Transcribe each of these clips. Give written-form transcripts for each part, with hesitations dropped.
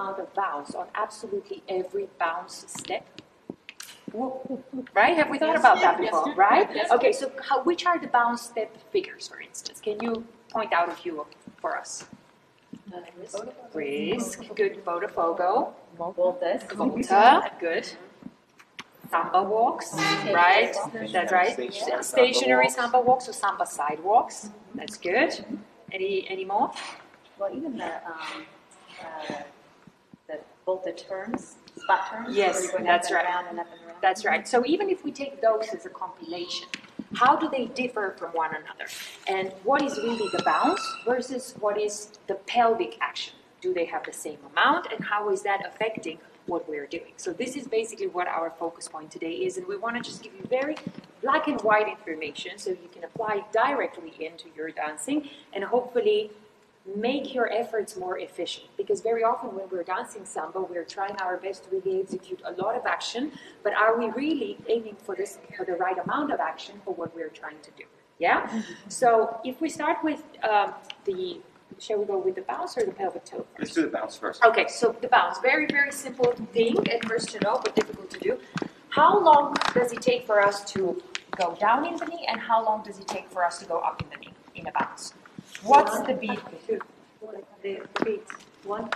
amount of bounce on absolutely every bounce step? Right? Have we thought about that before? Yes. Right? Yes. Okay, so which are the bounce step figures, for instance? Can you point out a few for us? Brisk, good. Botafogo. Volta, good. Samba walks, right? That's right. Stationary samba walks or samba sidewalks. That's good. Any more? Well, even the volta turns, spot turns. Yes, that's right. That's right. So even if we take those as a compilation, how do they differ from one another? And what is really the bounce versus what is the pelvic action? Do they have the same amount, and how is that affecting what we're doing? So this is basically what our focus point today is, and we want to just give you very black and white information so you can apply it directly into your dancing and hopefully make your efforts more efficient. Because very often when we're dancing samba, we're trying our best to really execute a lot of action, but are we really aiming for the right amount of action for what we're trying to do? Yeah? So if we start with shall we go with the bounce or the pelvic toe first? Let's do the bounce first. Okay, so the bounce, very, very simple thing at first to know, but difficult to do. How long does it take for us to go down in the knee, and how long does it take for us to go up in the knee in a bounce? What's the beat? The beat. 1,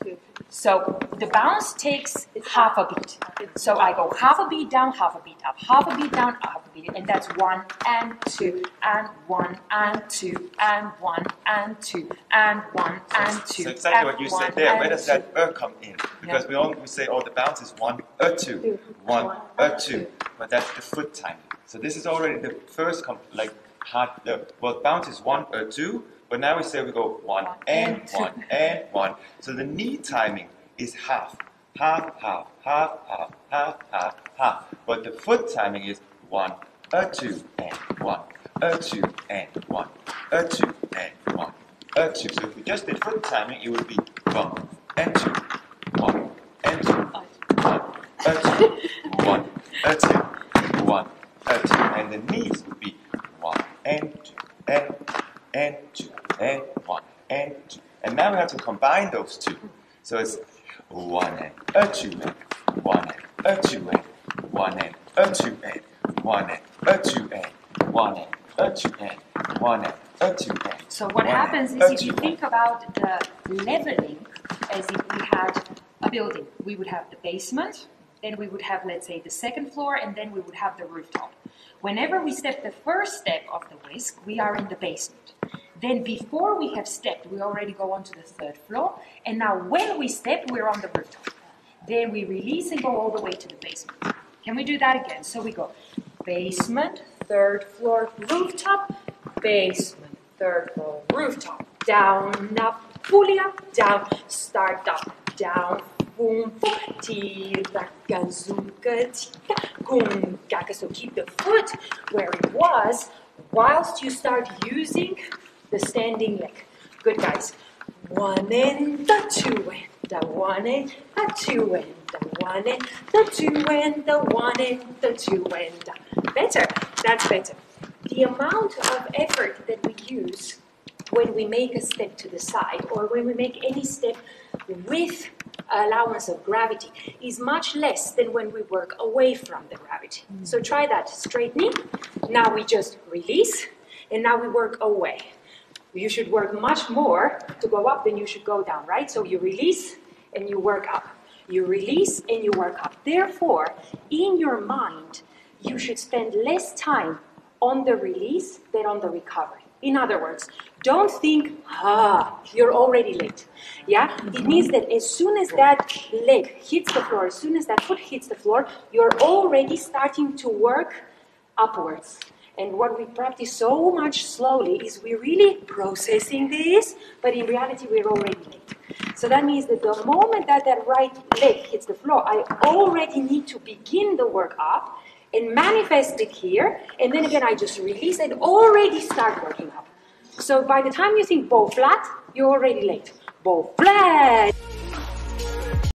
2. So the bounce takes half a beat. So I go half a beat down, half a beat up, half a beat down, half a beat, and that's 1 and 2 and 1 and 2 and 1 and 2 and 1 and 2. So exactly what you said there. Where does that come in? Because we say, oh, the bounce is 1, 2, 1, 2, but that's the foot time. So this is already the first bounce is 1, 2. But now we say we go 1 and 1 and 1. So the knee timing is half, half, half, half, half, half, half, half. But the foot timing is 1, 2 and 1, 2 and 1, 2 and 1, 2. So if we just did foot timing, it would be 1 and 2, 1 and 2, 1, 2, 1, 2, 1, 2. And the knees would be 1 and 2 and 2 and 1 and 2. And now we have to combine those two. So it's 1 and 2 and 1 and 2 and 1 and 2 and 1 and 2 and 1 and 2 and 1 and 2 and. So what happens is if you think about the leveling as if we had a building, we would have the basement, then we would have, let's say, the second floor, and then we would have the rooftop. Whenever we step the first step of the whisk, we are in the basement. Then before we have stepped, we already go on to the third floor. And now when we step, we're on the rooftop. Then we release and go all the way to the basement. Can we do that again? So we go basement, third floor, rooftop, basement, third floor, rooftop, down, up, fully up, down, start up, down, boom, boom, tira, gazuka, tika, kum, gaka. So keep the foot where it was whilst you start using the standing leg. Good, guys. 1 and the 2 and the 1 and the 2 and the 1 and the 2 and the 1 and the 2 and the. Better. That's better. The amount of effort that we use when we make a step to the side or when we make any step with allowance of gravity is much less than when we work away from the gravity. So try that. Straight knee. Now we just release, and now we work away. You should work much more to go up than you should go down, right? So you release and you work up. You release and you work up. Therefore, in your mind, you should spend less time on the release than on the recovery. In other words, don't think, you're already late. Yeah? It means that as soon as that leg hits the floor, as soon as that foot hits the floor, you're already starting to work upwards. And what we practice so much slowly is we're really processing this, but in reality we're already late. So that means that the moment that that right leg hits the floor, I already need to begin the work up and manifest it here, and then again I just release and already start working up. So by the time you think bow flat, you're already late. Bow flat!